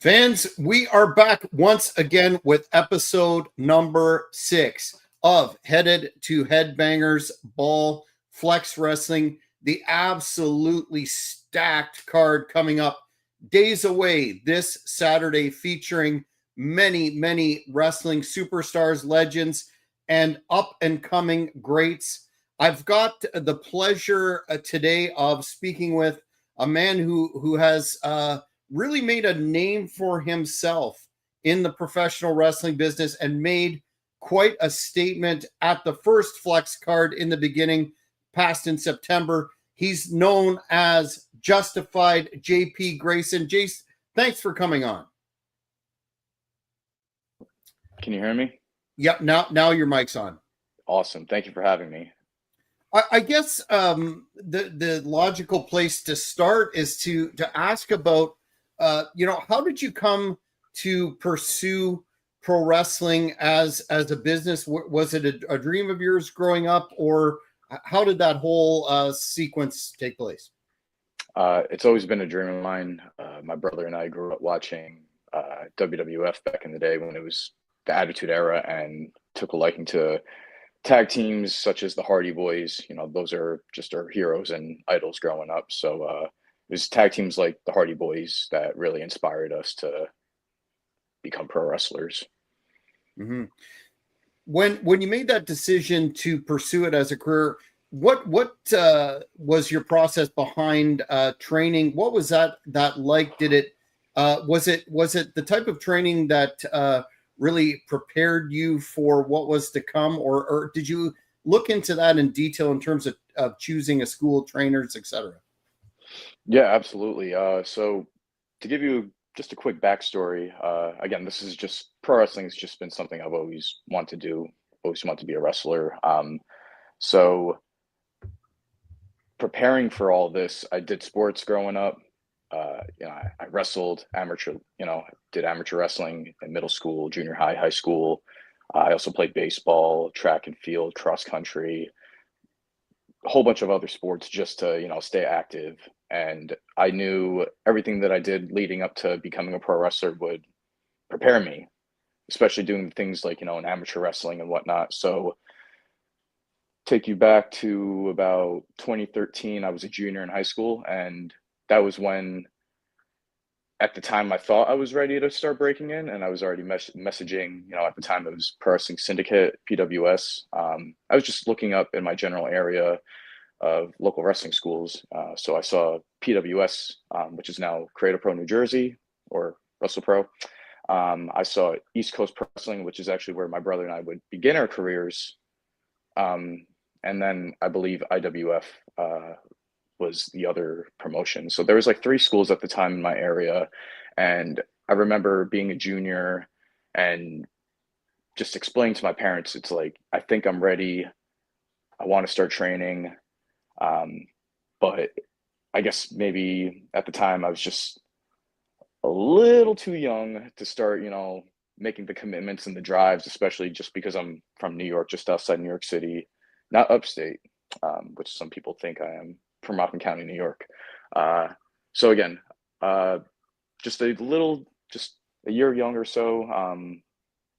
Fans, we are back once again with episode number 6 of Headed to Headbangers Ball Flex Wrestling, the absolutely stacked card coming up days away this Saturday, featuring many wrestling superstars, legends, and up and coming greats. I've got the pleasure today of speaking with a man who has really made a name for himself in the professional wrestling business and made quite a statement at the first Flex card in the beginning, passed in September. He's known as Justified JP Grayson. Jace, thanks for coming on. Can you hear me? Yep, now your mic's on. Awesome. Thank you for having me. I guess the logical place to start is to ask about how did you come to pursue pro wrestling as a business? Was it a dream of yours growing up, or how did that whole sequence take place? It's always been a dream of mine. My brother and I grew up watching WWF back in the day when it was the Attitude Era, and took a liking to tag teams such as the Hardy Boys. Those are just our heroes and idols growing up. So it was tag teams like the Hardy Boys that really inspired us to become pro wrestlers. Mm-hmm. When you made that decision to pursue it as a career, what was your process behind training? What was that like? Did it was it the type of training that really prepared you for what was to come, or did you look into that in detail in terms of choosing a school, trainers, etc.? Yeah, absolutely. So to give you just a quick backstory, again, this is just pro wrestling has just been something I've always wanted to do, always wanted to be a wrestler. So preparing for all this, I did sports growing up. I wrestled amateur, did amateur wrestling in middle school, junior high, high school. I also played baseball, track and field, cross country, a whole bunch of other sports just to, stay active. And I knew everything that I did leading up to becoming a pro wrestler would prepare me, especially doing things like, in amateur wrestling and whatnot. So take you back to about 2013, I was a junior in high school, and that was when, at the time, I thought I was ready to start breaking in, and I was already messaging, at the time it was Pro Wrestling Syndicate, PWS. I was just looking up in my general area of local wrestling schools. So I saw PWS, which is now Creative Pro New Jersey, or Wrestle Pro. I saw East Coast Pro Wrestling, which is actually where my brother and I would begin our careers. And then I believe IWF was the other promotion. So there was like 3 schools at the time in my area. And I remember being a junior and just explaining to my parents, it's like, I think I'm ready. I want to start training. But I guess maybe at the time I was just a little too young to start, making the commitments and the drives, especially just because I'm from New York, just outside New York City, not upstate, which some people think I am, from Rockland County, New York. So again, just a year younger, so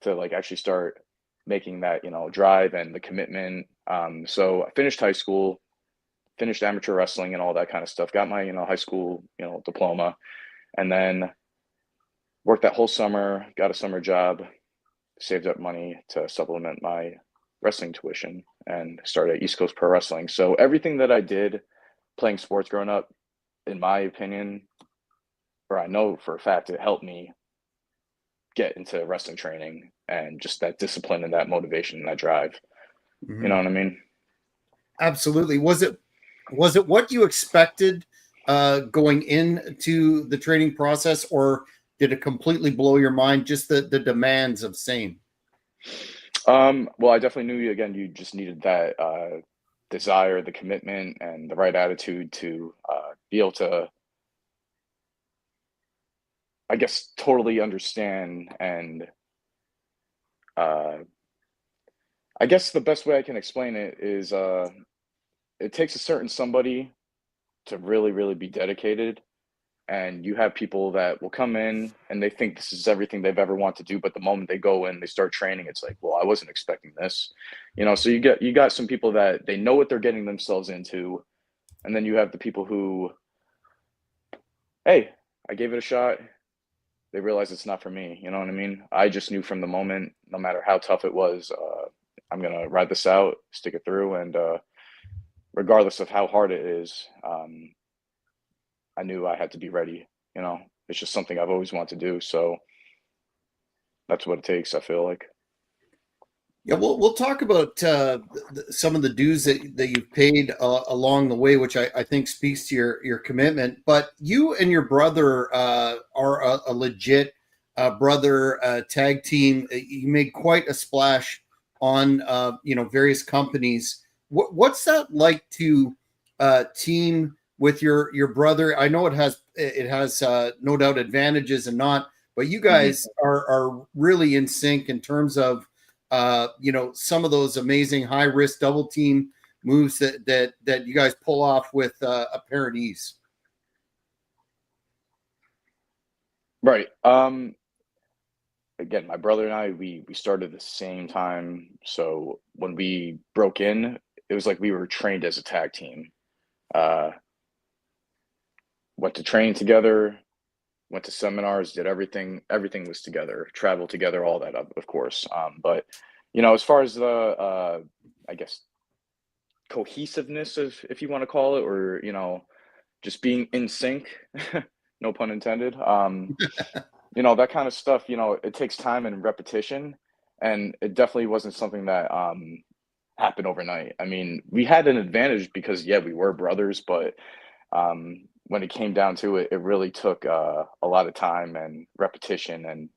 to like actually start making that, drive and the commitment. So I finished high school, finished amateur wrestling and all that kind of stuff, got my, high school, diploma, and then worked that whole summer, got a summer job, saved up money to supplement my wrestling tuition, and started East Coast Pro Wrestling. So everything that I did playing sports growing up, in my opinion, or I know for a fact, it helped me get into wrestling training and just that discipline and that motivation and that drive. Mm-hmm. You know what I mean? Absolutely. Was it what you expected going into the training process, or did it completely blow your mind, just the demands of same? Well, I definitely knew you just needed that desire, the commitment, and the right attitude to be able to, I guess, totally understand. And I guess the best way I can explain it is it takes a certain somebody to really, really be dedicated and you have people that will come in and they think this is everything they've ever wanted to do, but the moment they go in, they start training, it's like, well, I wasn't expecting this, so you got some people that they know what they're getting themselves into, and then you have the people who, hey, I gave it a shot, they realize it's not for me. You know what I mean? I just knew from the moment, no matter how tough it was, I'm gonna ride this out, stick it through, and regardless of how hard it is, I knew I had to be ready. It's just something I've always wanted to do. So that's what it takes, I feel like. Yeah, we'll talk about some of the dues that you've paid along the way, which I think speaks to your commitment. But you and your brother are a legit brother tag team. You made quite a splash on various companies. What's that like to team with your brother? I know it has no doubt advantages and not, but you Hmm. guys are really in sync in terms of some of those amazing high risk double team moves that you guys pull off with apparent ease. Right. Again, my brother and I, we started the same time. So when we broke in, it was like we were trained as a tag team. Uh, went to train together, went to seminars, did everything. Everything was together, traveled together, all that, of course. But as far as the, I guess, cohesiveness, if you want to call it, or just being in sync, no pun intended. That kind of stuff. It takes time and repetition, and it definitely wasn't something that happened overnight. I mean, we had an advantage because yeah, we were brothers, but when it came down to it, it really took a lot of time and repetition and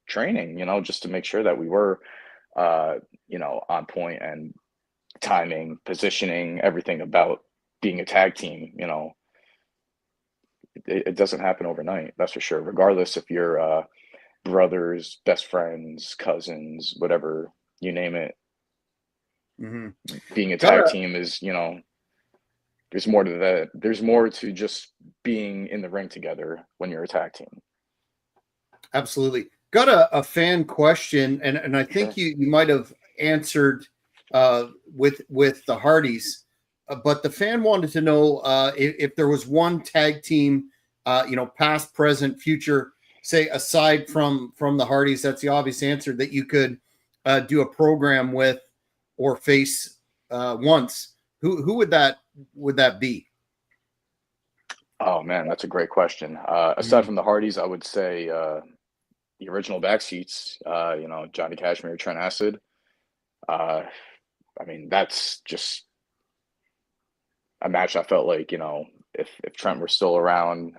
training. Just to make sure that we were, on point, and timing, positioning, everything about being a tag team. It doesn't happen overnight. That's for sure. Regardless if you're brothers, best friends, cousins, whatever you name it, Mm-hmm. being a Got tag a team is, there's more to that. There's more to just being in the ring together when you're a tag team. Absolutely. Got a fan question, and I think Sure. you might have answered with the Hardys, but the fan wanted to know if there was one tag team, past, present, future, say aside from the Hardys. That's the obvious answer that you could do a program with or face once. Who would that be? Oh man, that's a great question. Aside Mhm. from the Hardys, I would say the original Backseats. Johnny Cashmere, Trent Acid. Uh, I mean, that's just a match I felt like, if Trent were still around,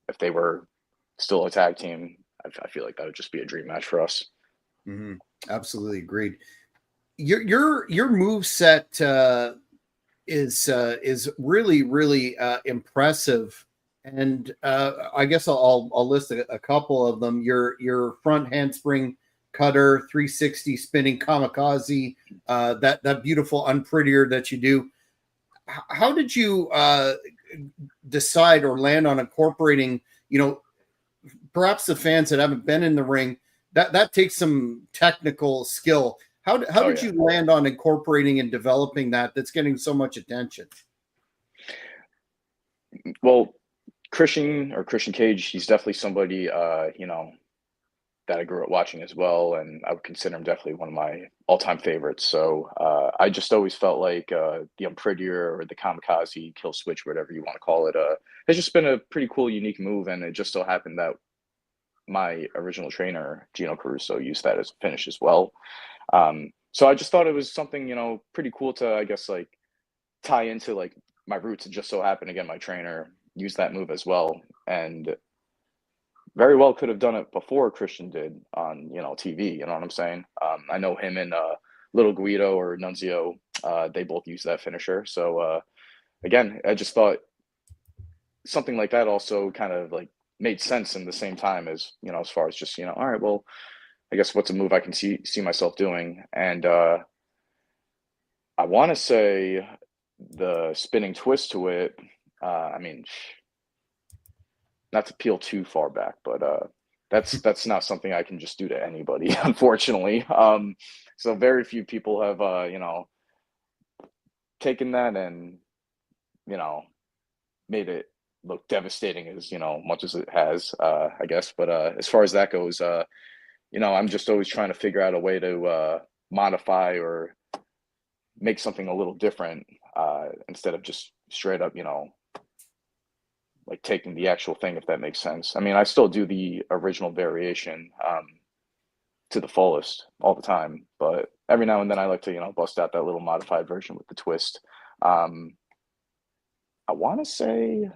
if they were still a tag team, I feel like that would just be a dream match for us. Mhm. Absolutely agreed. Your move set is really impressive, and I guess I'll list a couple of them. Your front handspring cutter, 360 spinning kamikaze, that beautiful unprettier that you do. How did you decide or land on incorporating? Perhaps the fans that haven't been in the ring, that takes some technical skill. How Oh did yeah. you land on incorporating and developing that's getting so much attention? Well, Christian Cage, he's definitely somebody that I grew up watching as well, and I would consider him definitely one of my all-time favorites. So I just always felt like the Unprettier or the Kamikaze Kill Switch, whatever you want to call it, has just been a pretty cool, unique move, and it just so happened that my original trainer Gino Caruso used that as a finish as well. So I just thought it was something pretty cool to, I guess, like tie into like my roots. It just so happened again my trainer used that move as well, and very well could have done it before Christian did on TV. You know what I'm saying? I know him and Little Guido or Nunzio. They both use that finisher. So again, I just thought something like that also kind of like made sense in the same time as as far as just all right, well, I guess what's a move I can see myself doing, and I want to say the spinning twist to it. I mean, not to peel too far back, but that's not something I can just do to anybody, unfortunately. So very few people have taken that and made it look devastating as much as it has, I guess. But as far as that goes, I'm just always trying to figure out a way to modify or make something a little different, instead of just straight up, like taking the actual thing, if that makes sense. I mean, I still do the original variation, to the fullest all the time, but every now and then I like to, bust out that little modified version with the twist. Um, I want to say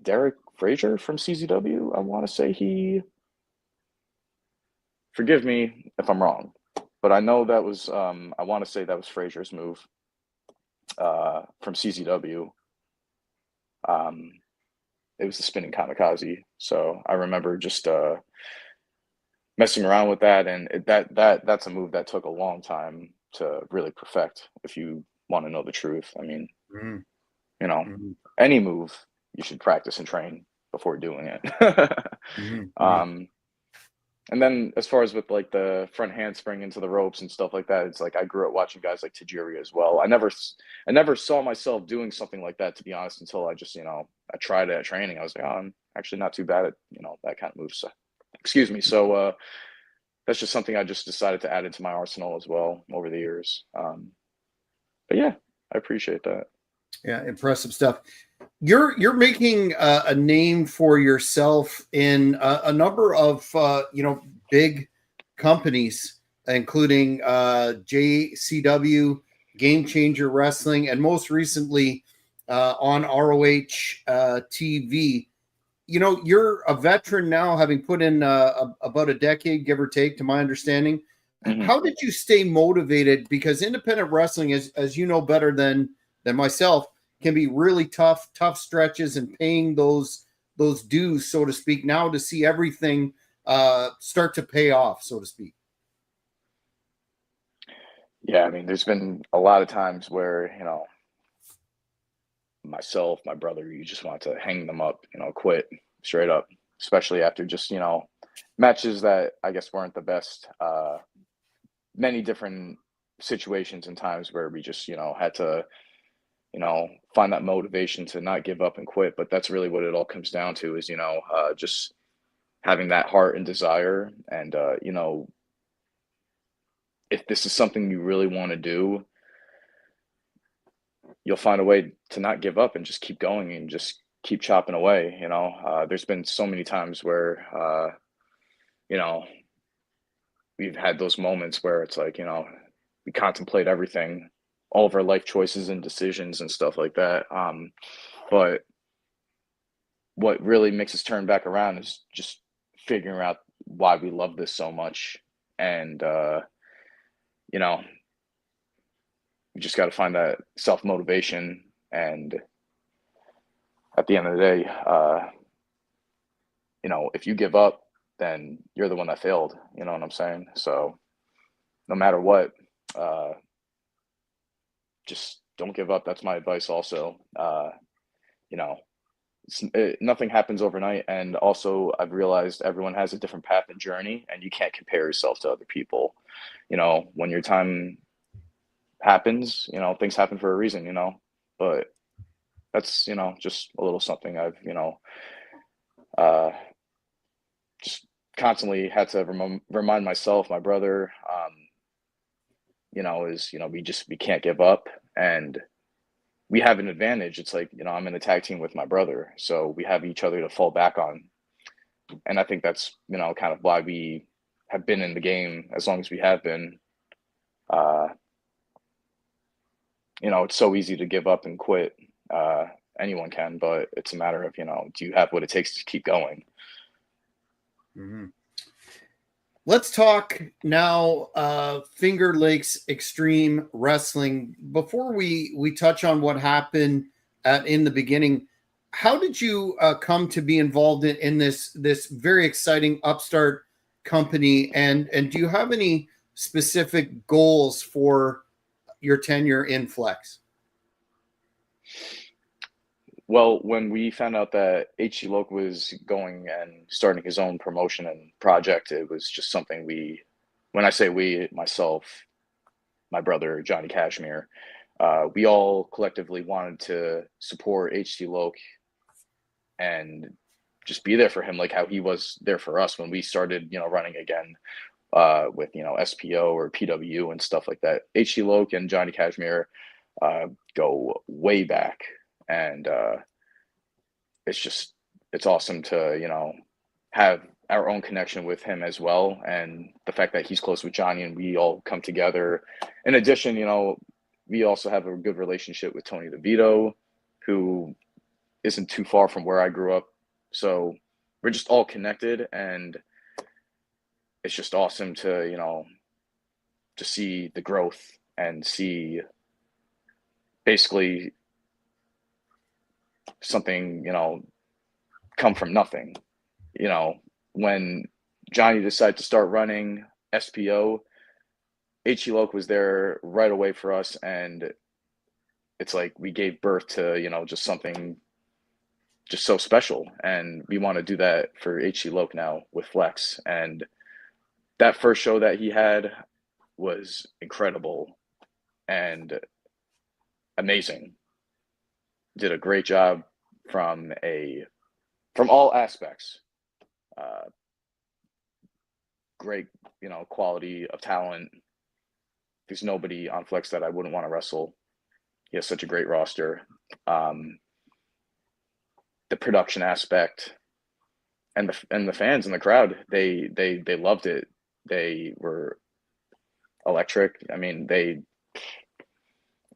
Derek Frazier from CZW. I want to say forgive me if I'm wrong, but I know that was, I want to say that was Frazier's move, from CZW. Um, it was the spinning kamikaze. So I remember just messing around with that, and that's a move that took a long time to really perfect. If you want to know the truth, I mean, Mm-hmm. you know, Mm-hmm. any move you should practice and train before doing it. Mm-hmm. um, and then as far as with like the front handspring into the ropes and stuff like that, it's like I grew up watching guys like Tajiri as well. I never saw myself doing something like that, to be honest, until I just I tried it at training. I was like, oh, I'm actually not too bad at that kind of move. So, excuse me. So that's just something I just decided to add into my arsenal as well over the years. But yeah, I appreciate that. Yeah, impressive stuff. You're making a name for yourself in a number of big companies, including JCW, Game Changer Wrestling, and most recently on ROH TV. You're a veteran now, having put in about a decade, give or take, to my understanding. Hmm. How did you stay motivated? Because independent wrestling, as you know better than myself, can be really tough stretches, and paying those dues, so to speak. Now to see everything start to pay off, so to speak. Yeah, I mean, there's been a lot of times where myself, my brother, you just want to hang them up, quit straight up, especially after just, matches that I guess weren't the best. Many different situations and times where we just, had to, find that motivation to not give up and quit. But that's really what it all comes down to is, just having that heart and desire. And, if this is something you really want to do, you'll find a way to not give up and just keep going and just keep chopping away. There's been so many times where, you know, we've had those moments where it's like, we contemplate everything, all of our life choices and decisions and stuff like that. But what really makes us turn back around is just figuring out why we love this so much. And, you know, you just got to find that self motivation. And at the end of the day, if you give up, then you're the one that failed. You know what I'm saying? So no matter what, uh, just don't give up. That's my advice. Also, you know, nothing happens overnight, and also I've realized everyone has a different path and journey, and you can't compare yourself to other people. When your time happens, things happen for a reason. But that's just a little something I've uh, just constantly had to remind myself, my brother, is we can't give up, and we have an advantage. It's like I'm in a tag team with my brother, so we have each other to fall back on, and I think that's kind of why we have been in the game as long as we have been. Uh, it's so easy to give up and quit. Anyone can, but it's a matter of do you have what it takes to keep going? Mm-hmm. Let's talk now Finger Lakes Extreme Wrestling. Before we touch on what happened in the beginning, how did you come to be involved in this very exciting upstart company? And do you have any specific goals for your tenure in Flex? Well, when we found out that H.G. Loke was going and starting his own promotion and project, it was just something when I say we, myself, my brother, Johnny Cashmere, we all collectively wanted to support H.G. Loke and just be there for him, like how he was there for us when we started, running again with, SPO or PW and stuff like that. H.G. Loke and Johnny Cashmere go way back. And it's awesome to, have our own connection with him as well. And the fact that he's close with Johnny and we all come together. In addition, we also have a good relationship with Tony DeVito, who isn't too far from where I grew up. So we're just all connected, and it's just awesome to, to see the growth and see basically something, come from nothing. When Johnny decided to start running SPO, H.E. Loke was there right away for us, and it's like we gave birth to, just something just so special, and we want to do that for H.E. Loke now with Flex. And that first show that he had was incredible and amazing. Did a great job from all aspects. Great, quality of talent. There's nobody on Flex that I wouldn't want to wrestle. He has such a great roster. The production aspect and the fans in the crowd, they loved it. They were electric. I mean, they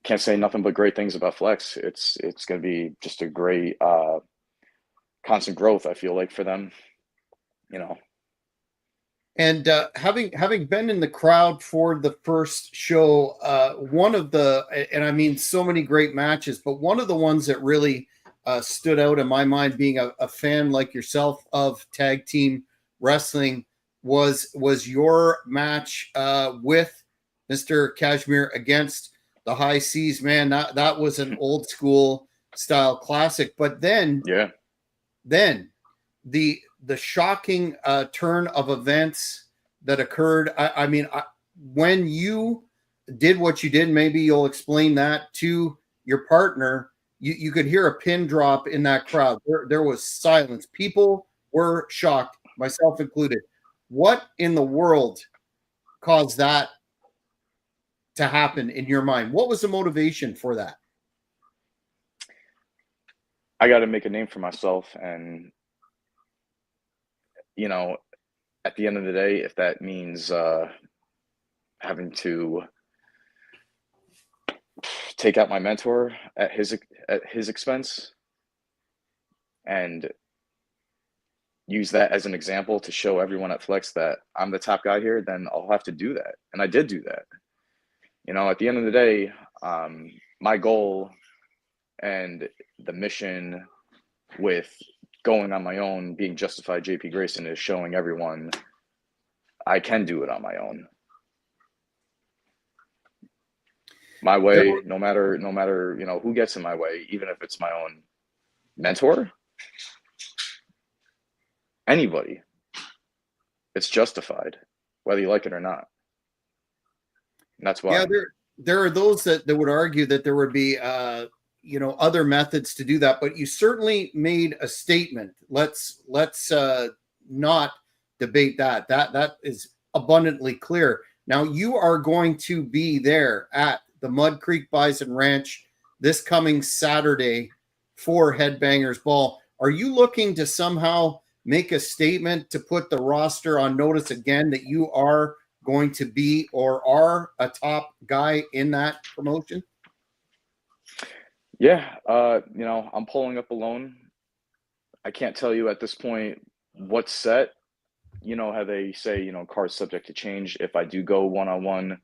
can't say nothing but great things about Flex. It's going to be just a great constant growth, I feel like, for them. And having been in the crowd for the first show, one of and I mean so many great matches, but one of the ones that really stood out in my mind, being a fan like yourself of tag team wrestling, was your match with Mr. Cashmere against the High Seas. Man, that was an old school style classic. But then the shocking turn of events that occurred. I mean, when you did what you did, maybe you'll explain that to your partner. You could hear a pin drop in that crowd. There was silence. People were shocked, myself included. What in the world caused that to happen in your mind? What was the motivation for that? I got to make a name for myself, and at the end of the day, if that means having to take out my mentor at his expense and use that as an example to show everyone at Flex that I'm the top guy here, then I'll have to do that. And I did do that. At the end of the day, my goal and the mission with going on my own, being Justified JP Grayson, is showing everyone I can do it on my own. My way, no matter who gets in my way, even if it's my own mentor, anybody, it's justified, whether you like it or not. And that's why. Yeah, there are those that would argue that there would be other methods to do that, but you certainly made a statement. Let's not debate that. That is abundantly clear. Now you are going to be there at the Mud Creek Bison Ranch this coming Saturday for Headbangers Ball. Are you looking to somehow make a statement to put the roster on notice again that you are going to be or are a top guy in that promotion? Yeah, I'm pulling up alone. I can't tell you at this point what's set. How they say, cards subject to change. If I do go one-on-one,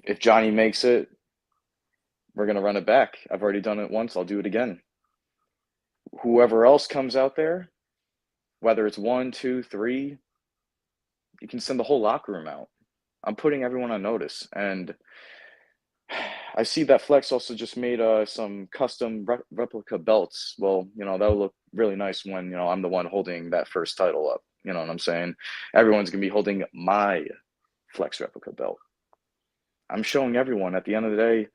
if Johnny makes it, we're going to run it back. I've already done it once. I'll do it again. Whoever else comes out there, whether it's 1, 2, 3, you can send the whole locker room out. I'm putting everyone on notice. And I see that Flex also just made some custom replica belts. Well, that would look really nice when, I'm the one holding that first title up. You know what I'm saying? Everyone's going to be holding my Flex replica belt. I'm showing everyone at the end of the day,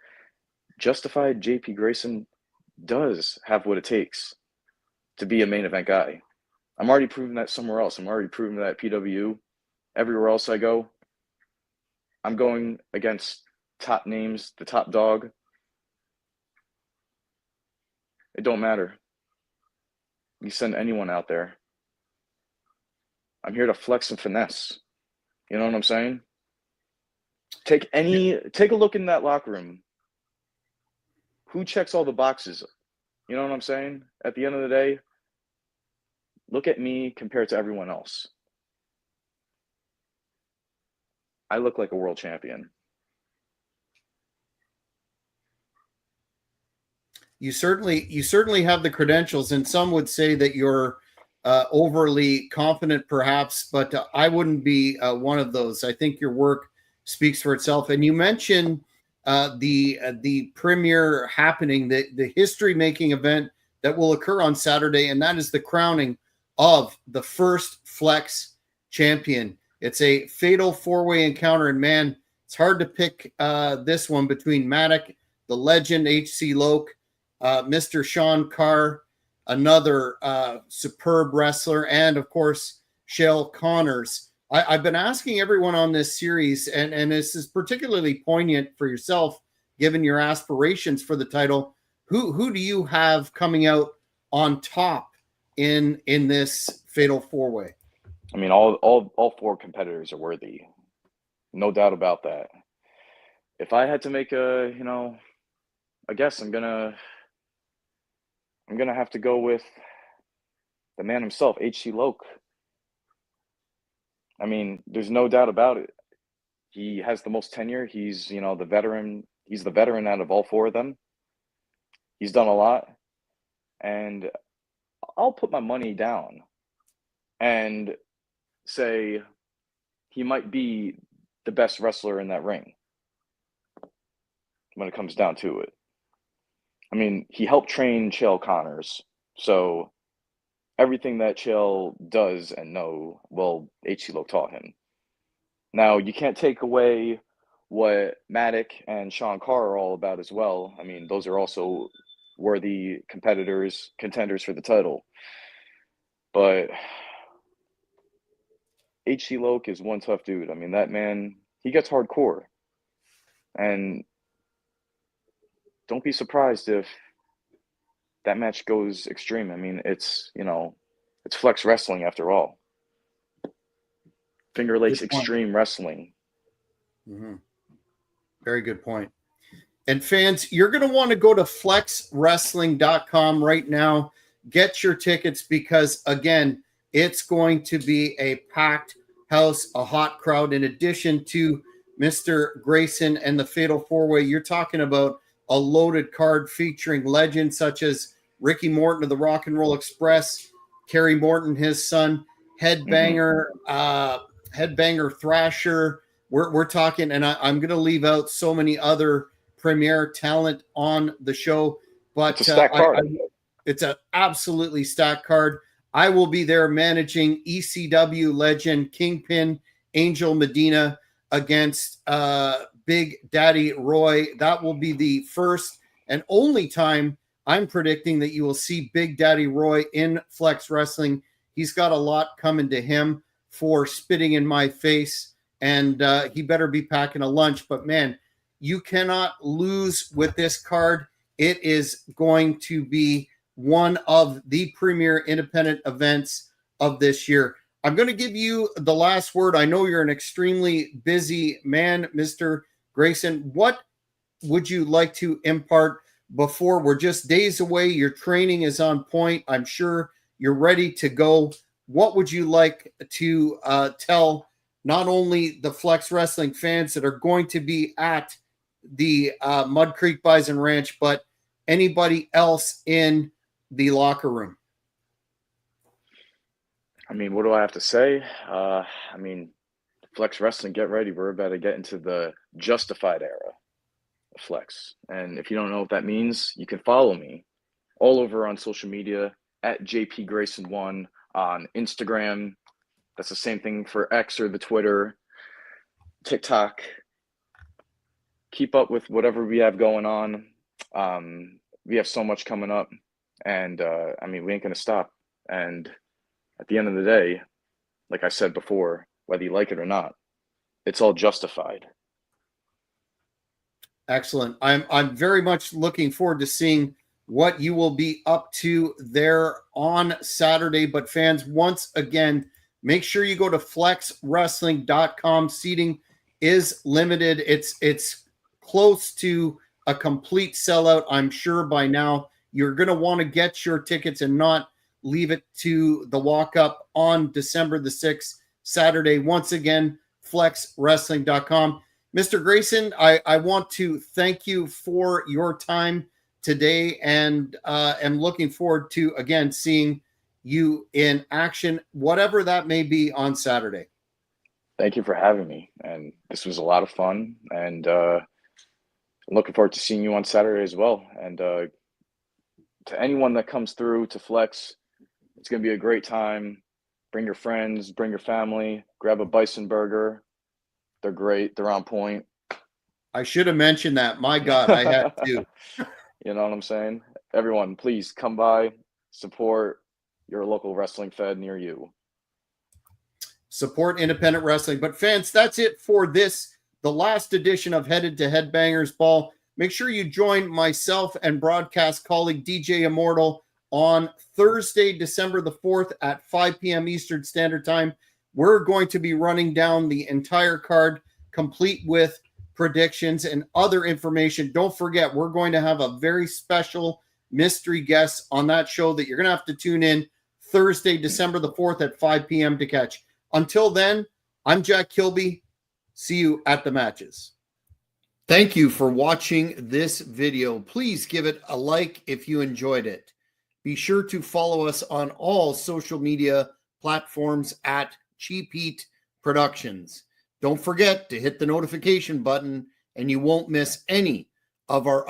Justified JP Grayson does have what it takes to be a main event guy. I'm already proving that somewhere else. I'm already proving that at PWU. Everywhere else I go, I'm going against top names, the top dog. It don't matter. You send anyone out there. I'm here to flex and finesse. You know what I'm saying? Take a look in that locker room. Who checks all the boxes? You know what I'm saying? At the end of the day, look at me compared to everyone else. I look like a world champion. You certainly have the credentials, and some would say that you're overly confident, perhaps, but I wouldn't be one of those. I think your work speaks for itself. And you mentioned the premier happening, the history making event that will occur on Saturday, and that is the crowning of the first Flex champion. It's a fatal 4-way encounter, and man, it's hard to pick this one between Maddock, the legend HC Loke, Mr. Sean Carr, another superb wrestler, and of course, Shell Connors. I've been asking everyone on this series, and this is particularly poignant for yourself, given your aspirations for the title. Who do you have coming out on top in this fatal 4-way? I mean, all 4 competitors are worthy, no doubt about that. If I had to make a guess, I'm gonna have to go with the man himself, HC Loke. I mean, there's no doubt about it. He has the most tenure. He's, the veteran. He's the veteran out of all 4 of them. He's done a lot. And I'll put my money down and say he might be the best wrestler in that ring when it comes down to it. I mean, he helped train Chael Connors. So everything that Chael does and know, well, HC Loke taught him. Now, you can't take away what Maddock and Sean Carr are all about as well. I mean, those are also worthy contenders for the title. But HC Loke is one tough dude. I mean, that man, he gets hardcore. And don't be surprised if that match goes extreme. I mean, it's Flex Wrestling after all. Finger Lakes Extreme Wrestling. Mm-hmm. Very good point. And fans, you're going to want to go to flexwrestling.com right now. Get your tickets because, again, it's going to be a packed house, a hot crowd. In addition to Mr. Grayson and the Fatal 4-Way, you're talking about a loaded card featuring legends such as Ricky Morton of the Rock and Roll Express, Kerry Morton, his son, Headbanger, Headbanger Thrasher. We're talking, and I'm going to leave out so many other premier talent on the show, but it's a stacked card. It's an absolutely stacked card. I will be there managing ECW legend Kingpin Angel Medina against Big Daddy Roy. That will be the first and only time I'm predicting that you will see Big Daddy Roy in Flex Wrestling. He's got a lot coming to him for spitting in my face, and he better be packing a lunch. But man, you cannot lose with this card. It is going to be one of the premier independent events of this year. I'm going to give you the last word. I know you're an extremely busy man, Mr. Grayson. What would you like to impart before we're just days away? Your training is on point. I'm sure you're ready to go. What would you like to tell not only the Flex Wrestling fans that are going to be at the Mud Creek Bison Ranch, but anybody else in the locker room? I mean, what do I have to say? I mean, Flex Wrestling, get ready. We're about to get into the Justified era Flex. And if you don't know what that means, you can follow me all over on social media at JP Grayson 1 on Instagram. That's the same thing for X or the Twitter, TikTok. Keep up with whatever we have going on. We have so much coming up, and I mean, we ain't gonna stop. And at the end of the day, like I said before, whether you like it or not, it's all justified. Excellent. I'm very much looking forward to seeing what you will be up to there on Saturday. But fans, once again, make sure you go to flexwrestling.com. Seating is limited. It's close to a complete sellout. I'm sure by now you're going to want to get your tickets and not leave it to the walk up on December the 6th, Saturday. Once again, flexwrestling.com. Mr. Grayson, I want to thank you for your time today, and am looking forward to, again, seeing you in action, whatever that may be, on Saturday. Thank you for having me. And this was a lot of fun. And I'm looking forward to seeing you on Saturday as well. And to anyone that comes through to Flex, it's going to be a great time. Bring your friends, bring your family, grab a bison burger. They're great. They're on point. I should have mentioned that. My God, I had to. You know what I'm saying? Everyone, please come by, support your local wrestling fed near you. Support independent wrestling. But fans, that's it for this, the last edition of Headed to Headbangers Ball. Make sure you join myself and broadcast colleague DJ Immortal on Thursday, December the 4th at 5 p.m. Eastern Standard Time. We're going to be running down the entire card, complete with predictions and other information. Don't forget, we're going to have a very special mystery guest on that show that you're going to have to tune in Thursday, December the 4th at 5 p.m. to catch. Until then, I'm Jack Kilby. See you at the matches. Thank you for watching this video. Please give it a like if you enjoyed it. Be sure to follow us on all social media platforms at Cheap Heat Productions. Don't forget to hit the notification button, and you won't miss any of our